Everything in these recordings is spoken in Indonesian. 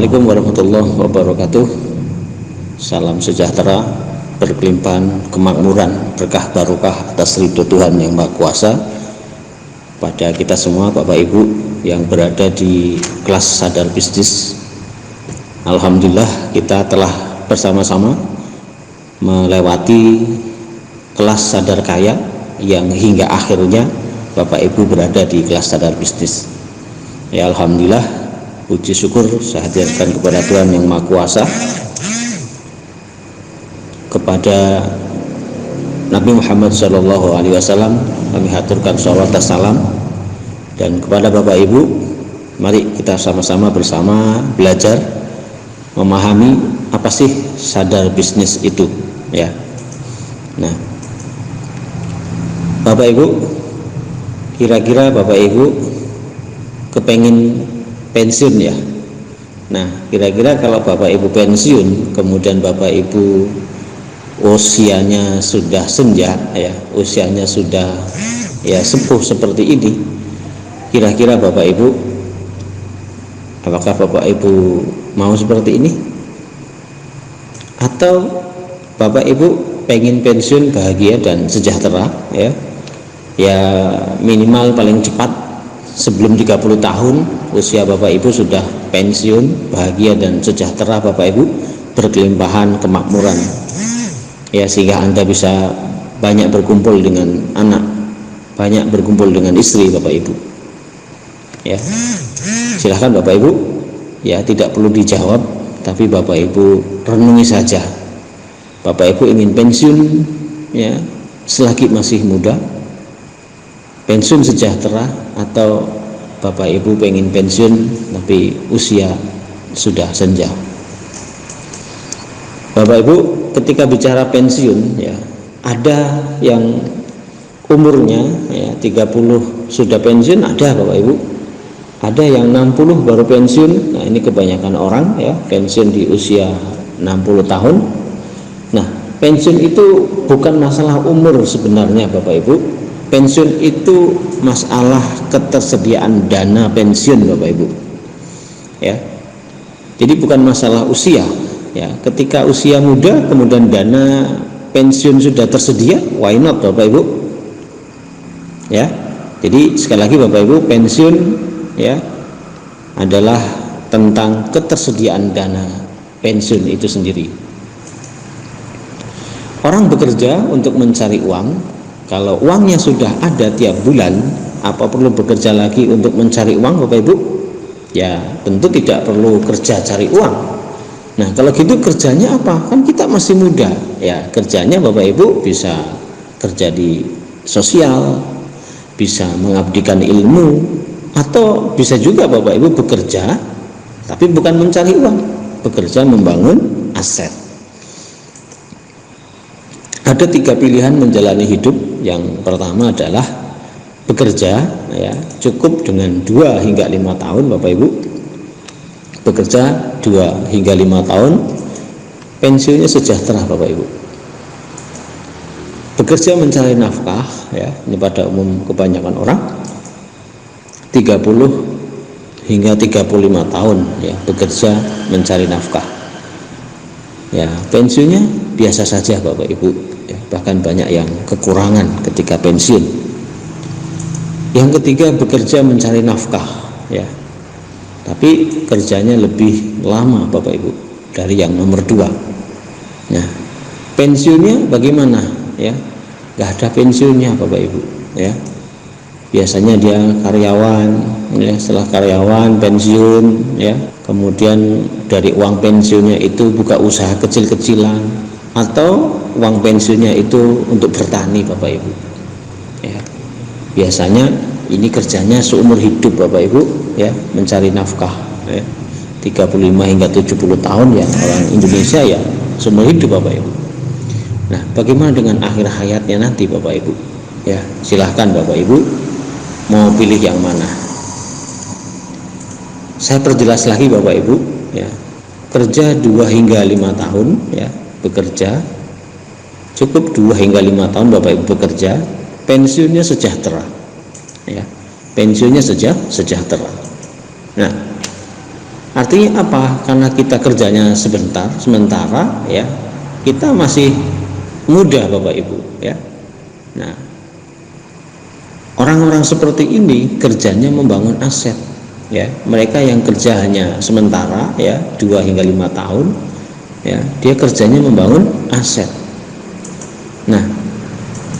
Assalamualaikum warahmatullahi wabarakatuh. Salam sejahtera, berkelimpahan, kemakmuran, berkah barokah atas ridho Tuhan Yang Maha Kuasa pada kita semua, Bapak Ibu yang berada di kelas Sadar Bisnis. Alhamdulillah kita telah bersama-sama melewati kelas Sadar Kaya yang hingga akhirnya Bapak Ibu berada di kelas Sadar Bisnis. Ya Alhamdulillah, puji syukur saya haturkan kepada Tuhan Yang Maha Kuasa, kepada Nabi Muhammad SAW kami haturkan sholawat dan salam, dan kepada Bapak Ibu, mari kita sama-sama bersama belajar memahami apa sih sadar bisnis itu, ya. Nah, Bapak Ibu, kira-kira Bapak Ibu kepengin pensiun ya. Nah, kira-kira kalau Bapak Ibu pensiun, kemudian Bapak Ibu usianya sudah senja ya, usianya sudah ya sepuh seperti ini, kira-kira Bapak Ibu, apakah Bapak Ibu mau seperti ini? Atau Bapak Ibu pengen pensiun bahagia dan sejahtera ya? Ya minimal paling cepat sebelum 30 tahun usia Bapak Ibu sudah pensiun, bahagia dan sejahtera Bapak Ibu, berkelimpahan kemakmuran ya, sehingga Anda bisa banyak berkumpul dengan anak, banyak berkumpul dengan istri Bapak Ibu ya. Silahkan Bapak Ibu ya, tidak perlu dijawab, tapi Bapak Ibu renungi saja. Bapak Ibu ingin pensiun ya selagi masih muda, pensiun sejahtera, atau Bapak Ibu pengen pensiun tapi usia sudah senja. Bapak Ibu, ketika bicara pensiun ya, ada yang umurnya ya 30 sudah pensiun, ada Bapak Ibu. Ada yang 60 baru pensiun. Nah, ini kebanyakan orang ya, pensiun di usia 60 tahun. Nah, pensiun itu bukan masalah umur sebenarnya Bapak Ibu. Pensiun itu masalah ketersediaan dana pensiun Bapak Ibu ya. Jadi bukan masalah usia ya. Ketika usia muda kemudian dana pensiun sudah tersedia, why not Bapak Ibu ya. Jadi sekali lagi Bapak Ibu, pensiun ya adalah tentang ketersediaan dana pensiun itu sendiri. Orang bekerja untuk mencari uang. Kalau uangnya sudah ada tiap bulan, apa perlu bekerja lagi untuk mencari uang Bapak Ibu? Ya tentu tidak perlu kerja cari uang. Nah kalau gitu kerjanya apa? Kan kita masih muda ya, kerjanya Bapak Ibu bisa kerja di sosial, bisa mengabdikan ilmu, atau bisa juga Bapak Ibu bekerja tapi bukan mencari uang, bekerja membangun aset. Ada 3 pilihan menjalani hidup. Yang pertama adalah bekerja ya, cukup dengan 2 hingga 5 tahun Bapak Ibu. Bekerja 2 hingga 5 tahun, pensiunnya sejahtera Bapak Ibu. Bekerja mencari nafkah ya, ini pada umum kebanyakan orang 30 hingga 35 tahun ya, bekerja mencari nafkah. Ya, pensiunnya biasa saja Bapak Ibu. Bahkan banyak yang kekurangan ketika pensiun. Yang ketiga, bekerja mencari nafkah ya, tapi kerjanya lebih lama Bapak Ibu dari yang nomor 2. Nah, pensiunnya bagaimana ya? Gak ada pensiunnya Bapak Ibu ya. Biasanya dia karyawan ya, setelah karyawan pensiun ya, kemudian dari uang pensiunnya itu buka usaha kecil-kecilan, atau uang pensiunnya itu untuk bertani Bapak Ibu ya. Biasanya ini kerjanya seumur hidup Bapak Ibu ya, mencari nafkah ya. 35 hingga 70 tahun ya, orang Indonesia ya seumur hidup Bapak Ibu. Nah bagaimana dengan akhir hayatnya nanti Bapak Ibu ya? Silahkan Bapak Ibu mau pilih yang mana. Saya perjelas lagi Bapak Ibu ya, kerja 2 hingga 5 tahun ya, bekerja cukup 2 hingga 5 tahun Bapak Ibu bekerja, pensiunnya sejahtera ya, pensiunnya sejahtera. Nah Artinya apa? Karena kita kerjanya sementara ya, kita masih muda Bapak Ibu ya. Nah, orang-orang seperti ini kerjanya membangun aset ya. Mereka yang kerja hanya sementara ya, 2 hingga 5 tahun ya, dia kerjanya membangun aset. Nah,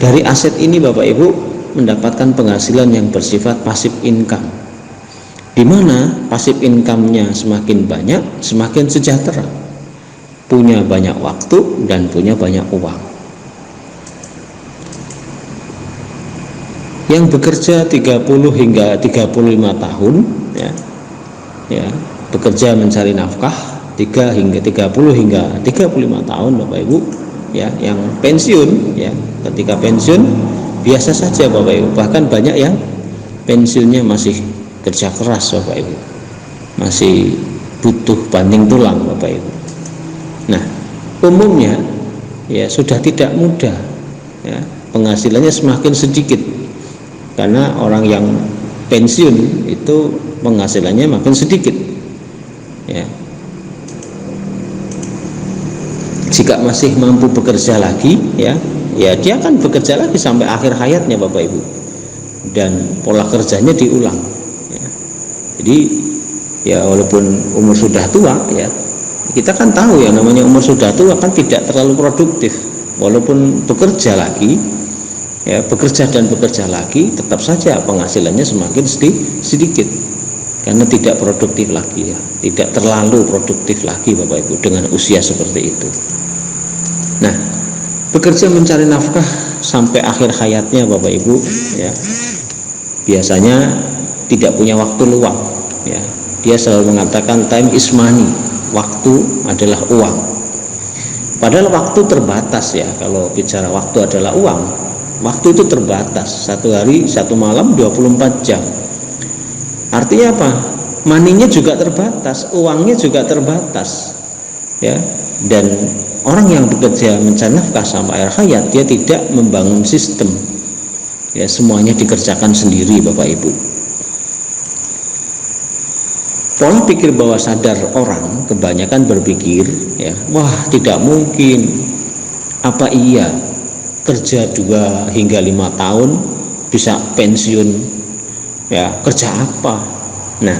dari aset ini Bapak Ibu mendapatkan penghasilan yang bersifat passive income, di mana passive income-nya semakin banyak, semakin sejahtera, punya banyak waktu dan punya banyak uang. Yang bekerja 30 hingga 35 tahun ya, bekerja mencari nafkah 30 hingga 35 tahun Bapak Ibu ya, yang pensiun ya, ketika pensiun biasa saja Bapak Ibu, bahkan banyak yang pensiunnya masih kerja keras Bapak Ibu, masih butuh banting tulang Bapak Ibu. Nah, umumnya ya sudah tidak mudah ya, penghasilannya semakin sedikit, karena orang yang pensiun itu penghasilannya makin sedikit ya. Jika masih mampu bekerja lagi ya dia akan bekerja lagi sampai akhir hayatnya Bapak Ibu, dan pola kerjanya diulang ya. Jadi ya walaupun umur sudah tua ya, kita kan tahu ya, namanya umur sudah tua kan tidak terlalu produktif, walaupun bekerja lagi ya, bekerja lagi, tetap saja penghasilannya semakin sedikit, karena tidak produktif lagi ya, tidak terlalu produktif lagi Bapak Ibu dengan usia seperti itu. Nah, bekerja mencari nafkah sampai akhir hayatnya Bapak Ibu ya, biasanya tidak punya waktu luang ya. Dia selalu mengatakan time is money, waktu adalah uang. Padahal waktu terbatas ya, kalau bicara waktu adalah uang, waktu itu terbatas, satu hari satu malam 24 jam. Artinya apa? Maninya juga terbatas, uangnya juga terbatas ya. Dan orang yang bekerja mencari nafkah sampai akhir hayat, dia tidak membangun sistem ya, semuanya dikerjakan sendiri Bapak Ibu. Pola pikir bawah sadar orang kebanyakan berpikir ya, wah tidak mungkin, apa iya kerja 2 hingga 5 tahun bisa pensiun ya, kerja apa? Nah,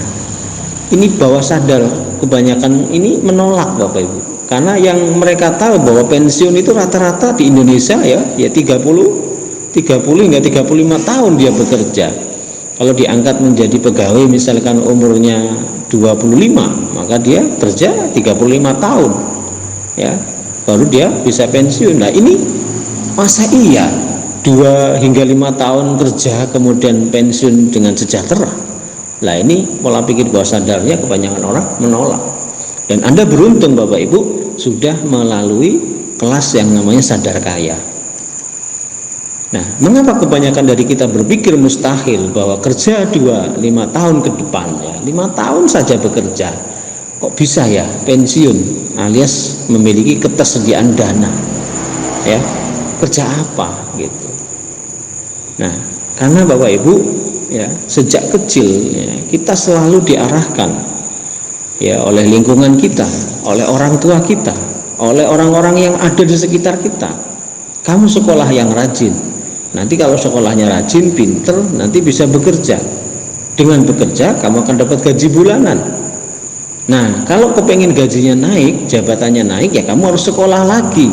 ini bawah sadar kebanyakan ini menolak Bapak Ibu, karena yang mereka tahu bahwa pensiun itu rata-rata di Indonesia ya 30 hingga 35 tahun dia bekerja. Kalau diangkat menjadi pegawai misalkan umurnya 25, maka dia kerja 35 tahun ya, baru dia bisa pensiun. Nah, ini masa iya 2 hingga 5 tahun kerja kemudian pensiun dengan sejahtera? Nah, ini pola pikir bawah sadarnya kebanyakan orang menolak. Dan Anda beruntung Bapak Ibu sudah melalui kelas yang namanya sadar kaya. Nah, mengapa kebanyakan dari kita berpikir mustahil bahwa kerja 2-5 tahun ke depan ya, 5 tahun saja bekerja, kok bisa ya pensiun alias memiliki ketersediaan dana ya, kerja apa gitu. Nah, karena Bapak Ibu ya, sejak kecil ya, kita selalu diarahkan ya oleh lingkungan kita, oleh orang tua kita, oleh orang-orang yang ada di sekitar kita. Kamu sekolah yang rajin, nanti kalau sekolahnya rajin, pinter, nanti bisa bekerja. Dengan bekerja kamu akan dapat gaji bulanan. Nah, kalau kepengen gajinya naik, jabatannya naik, ya kamu harus sekolah lagi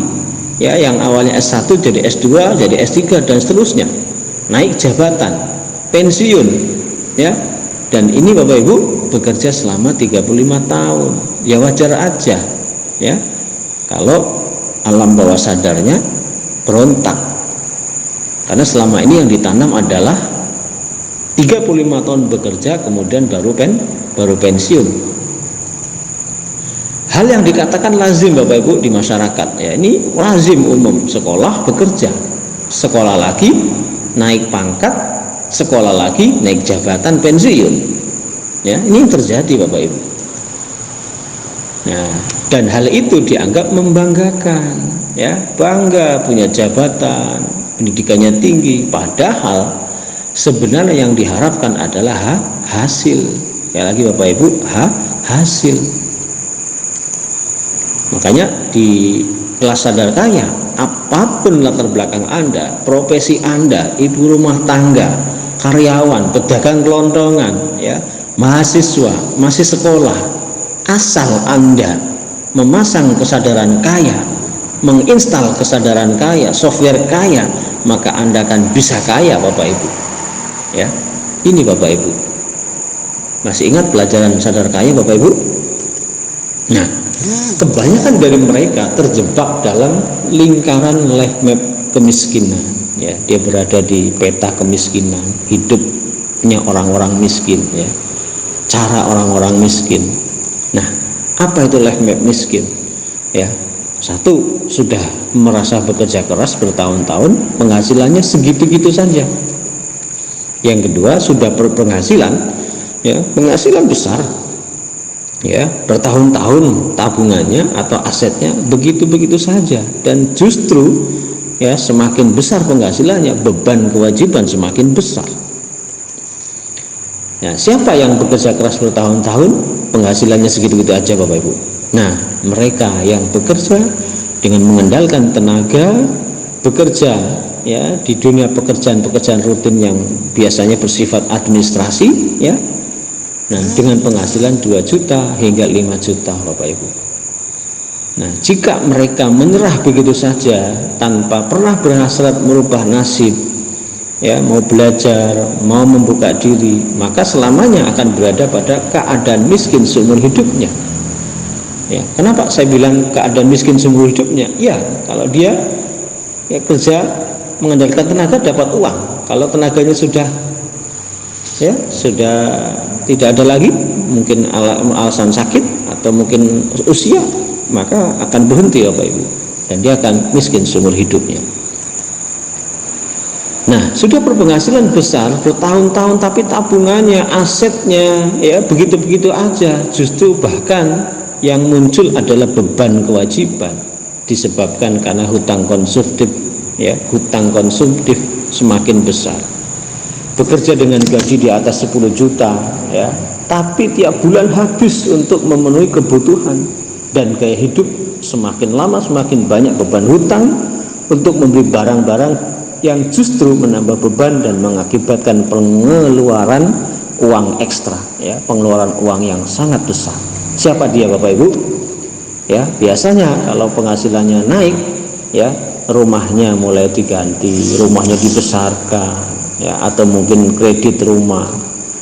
ya, yang awalnya S1 jadi S2, jadi S3 dan seterusnya, naik jabatan, pensiun ya. Dan ini Bapak Ibu bekerja selama 35 tahun, ya wajar aja ya kalau alam bawah sadarnya berontak, karena selama ini yang ditanam adalah 35 tahun bekerja kemudian baru pensiun. Hal yang dikatakan lazim Bapak Ibu di masyarakat ya, ini lazim umum, sekolah bekerja, sekolah lagi naik pangkat, sekolah lagi naik jabatan, pensiun ya, ini yang terjadi Bapak Ibu. Nah, dan hal itu dianggap membanggakan ya, bangga punya jabatan, pendidikannya tinggi, padahal sebenarnya yang diharapkan adalah hasil sekali lagi Bapak Ibu, hasil. Makanya di kelas sadar kaya, apapun latar belakang Anda, profesi Anda, ibu rumah tangga, karyawan, pedagang kelontongan, ya, mahasiswa, masih sekolah, asal Anda memasang kesadaran kaya, menginstal kesadaran kaya, software kaya, maka Anda akan bisa kaya Bapak Ibu. Ya, ini Bapak Ibu. Masih ingat pelajaran sadar kaya Bapak Ibu? Nah, kebanyakan dari mereka terjebak dalam lingkaran life map kemiskinan. Ya, dia berada di peta kemiskinan, hidupnya orang-orang miskin, ya, cara orang-orang miskin. Nah, apa itu life map miskin? Ya, satu, sudah merasa bekerja keras bertahun-tahun, penghasilannya segitu-gitu saja. Yang kedua, sudah berpenghasilan, ya, penghasilan besar, ya, bertahun-tahun tabungannya atau asetnya begitu-begitu saja, dan justru, ya, semakin besar penghasilannya, beban kewajiban semakin besar. Nah, siapa yang bekerja keras bertahun-tahun, penghasilannya segitu-gitu aja Bapak Ibu? Nah, mereka yang bekerja dengan mengandalkan tenaga, bekerja, ya, di dunia pekerjaan-pekerjaan rutin yang biasanya bersifat administrasi, ya. Nah, dengan penghasilan 2 juta hingga 5 juta Bapak Ibu. Nah, jika mereka menyerah begitu saja tanpa pernah berhasrat merubah nasib, ya, mau belajar, mau membuka diri, maka selamanya akan berada pada keadaan miskin seumur hidupnya. Ya, kenapa saya bilang keadaan miskin seumur hidupnya? Ya, kalau dia, ya, kerja mengandalkan tenaga dapat uang. Kalau tenaganya sudah, ya, sudah tidak ada lagi, mungkin alasan sakit atau mungkin usia, maka akan berhenti Bapak Ibu, dan dia akan miskin seumur hidupnya. Nah, sudah berpenghasilan besar bertahun-tahun tapi tabungannya, asetnya, ya, begitu-begitu aja. Justru bahkan yang muncul adalah beban kewajiban disebabkan karena hutang konsumtif, ya, hutang konsumtif semakin besar. Bekerja dengan gaji di atas 10 juta, ya, tapi tiap bulan habis untuk memenuhi kebutuhan, dan gaya hidup semakin lama semakin banyak beban hutang untuk membeli barang-barang yang justru menambah beban dan mengakibatkan pengeluaran uang ekstra, ya, pengeluaran uang yang sangat besar. Siapa dia Bapak Ibu? Ya, biasanya kalau penghasilannya naik, ya, rumahnya mulai diganti, rumahnya dibesarkan, ya, atau mungkin kredit rumah,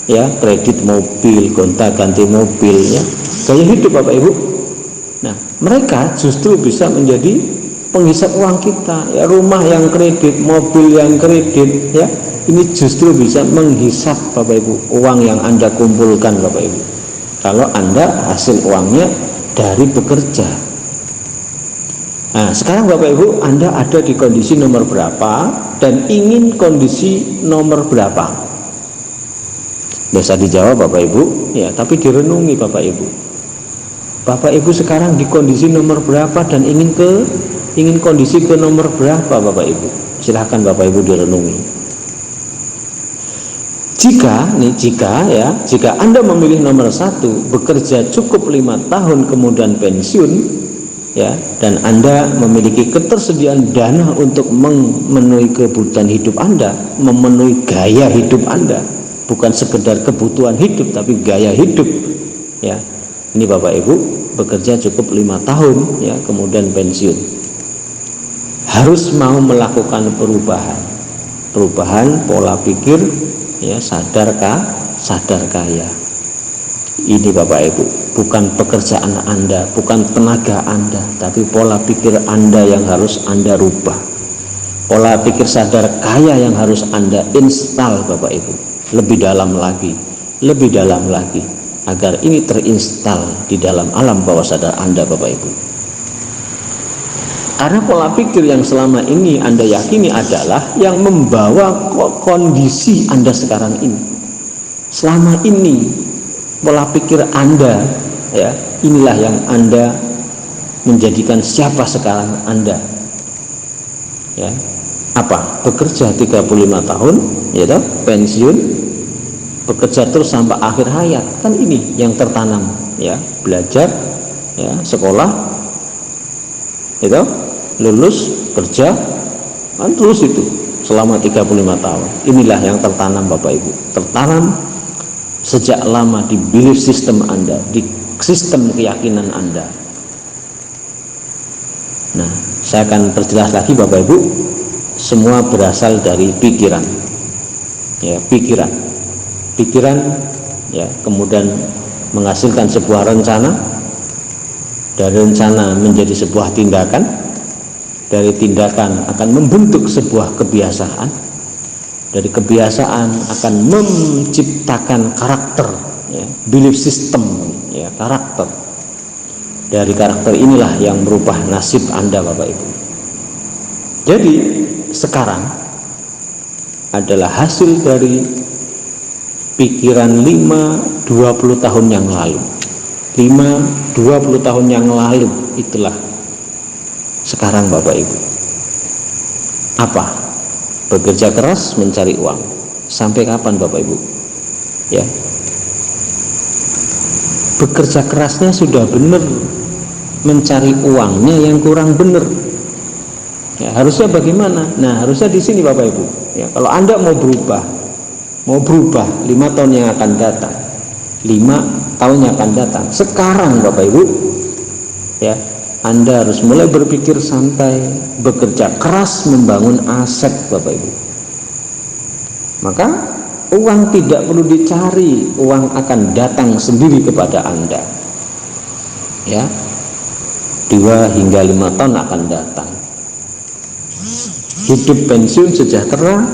ya, kredit mobil, gonta-ganti mobil, ya, gaya hidup Bapak Ibu. Nah, mereka justru bisa menjadi penghisap uang kita, ya, rumah yang kredit, mobil yang kredit, ya, ini justru bisa menghisap Bapak Ibu uang yang Anda kumpulkan Bapak Ibu, kalau Anda hasil uangnya dari bekerja. Nah, sekarang Bapak Ibu, Anda ada di kondisi nomor berapa dan ingin kondisi nomor berapa? Biasa dijawab Bapak Ibu, ya, tapi direnungi Bapak Ibu. Bapak Ibu sekarang di kondisi nomor berapa dan ingin kondisi ke nomor berapa Bapak Ibu? Silahkan Bapak Ibu direnungi. Jika Anda memilih nomor 1, bekerja cukup 5 tahun kemudian pensiun, ya, dan Anda memiliki ketersediaan dana untuk memenuhi kebutuhan hidup Anda, memenuhi gaya hidup Anda, bukan sekedar kebutuhan hidup tapi gaya hidup, ya. Ini Bapak Ibu bekerja cukup 5 tahun, ya, kemudian pensiun. Harus mau melakukan perubahan pola pikir, ya, sadar kaya. Ini Bapak Ibu, bukan pekerjaan Anda, bukan tenaga Anda, tapi pola pikir Anda yang harus Anda rubah. Pola pikir sadar kaya yang harus Anda install Bapak Ibu, lebih dalam lagi, agar ini terinstal di dalam alam bawah sadar Anda Bapak Ibu. Karena pola pikir yang selama ini Anda yakini adalah yang membawa kondisi Anda sekarang ini. Selama ini pola pikir Anda, ya, inilah yang Anda menjadikan siapa sekarang Anda. Ya. Apa? Bekerja 35 tahun, ya, pensiun, bekerja terus sampai akhir hayat. Kan ini yang tertanam, ya, belajar, ya, sekolah, itu lulus, kerja, kan terus itu selama 35 tahun. Inilah yang tertanam Bapak Ibu, tertanam sejak lama di belief system Anda, di sistem keyakinan Anda. Nah, saya akan perjelas lagi Bapak Ibu, semua berasal dari pikiran, ya, pikiran, ya, kemudian menghasilkan sebuah rencana, dari rencana menjadi sebuah tindakan, dari tindakan akan membentuk sebuah kebiasaan, dari kebiasaan akan menciptakan karakter, ya, belief system, ya, karakter. Dari karakter inilah yang merubah nasib Anda Bapak Ibu. Jadi sekarang adalah hasil dari pikiran 5-20 tahun yang lalu. 5-20 tahun yang lalu itulah sekarang Bapak Ibu. Apa? Bekerja keras mencari uang. Sampai kapan Bapak Ibu? Ya. Bekerja kerasnya sudah benar, mencari uangnya yang kurang benar. Ya, harusnya bagaimana? Nah, harusnya di sini Bapak Ibu. Ya, kalau Anda mau berubah 5 tahun yang akan datang, 5 tahun yang akan datang. Sekarang Bapak Ibu, ya, Anda harus mulai berpikir santai, bekerja keras membangun aset Bapak Ibu. Maka uang tidak perlu dicari, uang akan datang sendiri kepada Anda. Ya, 2 hingga 5 tahun akan datang. Hidup pensiun sejahtera,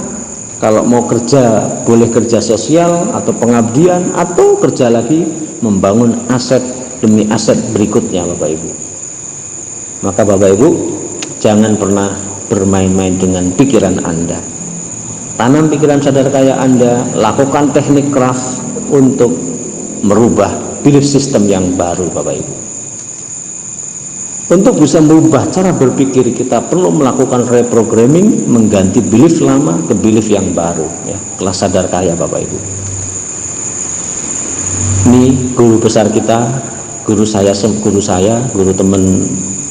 kalau mau kerja boleh kerja sosial atau pengabdian, atau kerja lagi membangun aset demi aset berikutnya Bapak Ibu. Maka Bapak Ibu jangan pernah bermain-main dengan pikiran Anda. Tanam pikiran sadar kaya Anda, lakukan teknik craft untuk merubah belief system yang baru Bapak Ibu. Untuk bisa merubah cara berpikir, kita perlu melakukan reprogramming, mengganti belief lama ke belief yang baru, ya, kelas sadar kaya Bapak Ibu. Ini guru besar kita, guru teman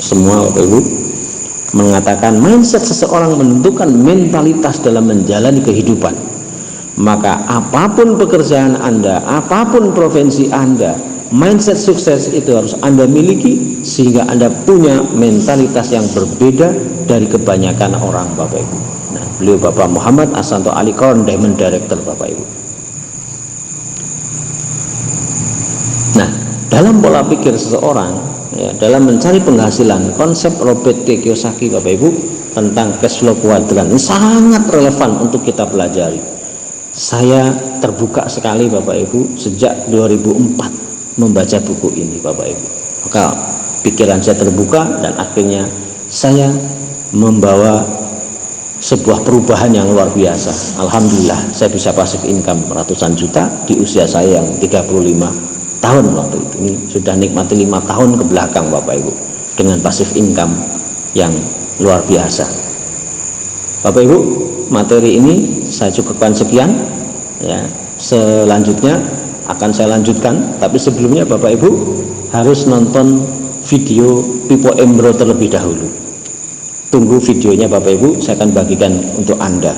semua Bapak Ibu, mengatakan mindset seseorang menentukan mentalitas dalam menjalani kehidupan. Maka apapun pekerjaan Anda, apapun profesi Anda, mindset sukses itu harus Anda miliki, sehingga Anda punya mentalitas yang berbeda dari kebanyakan orang Bapak Ibu. Nah, beliau Bapak Muhammad Asanto Ali Korn, Diamond Director Bapak Ibu. Nah, dalam pola pikir seseorang, ya, dalam mencari penghasilan, konsep Robert T. Kiyosaki Bapak Ibu tentang cash flow kuadran ini sangat relevan untuk kita pelajari. Saya terbuka sekali Bapak Ibu sejak 2004 membaca buku ini Bapak Ibu. Maka pikiran saya terbuka dan akhirnya saya membawa sebuah perubahan yang luar biasa. Alhamdulillah saya bisa passive income ratusan juta di usia saya yang 35 tahun waktu itu. Ini sudah nikmati 5 tahun ke belakang Bapak Ibu dengan passive income yang luar biasa. Bapak Ibu, materi ini saya cukupkan sekian, ya. Selanjutnya akan saya lanjutkan, tapi sebelumnya Bapak Ibu harus nonton video Pipo Embro terlebih dahulu. Tunggu videonya Bapak Ibu, saya akan bagikan untuk Anda.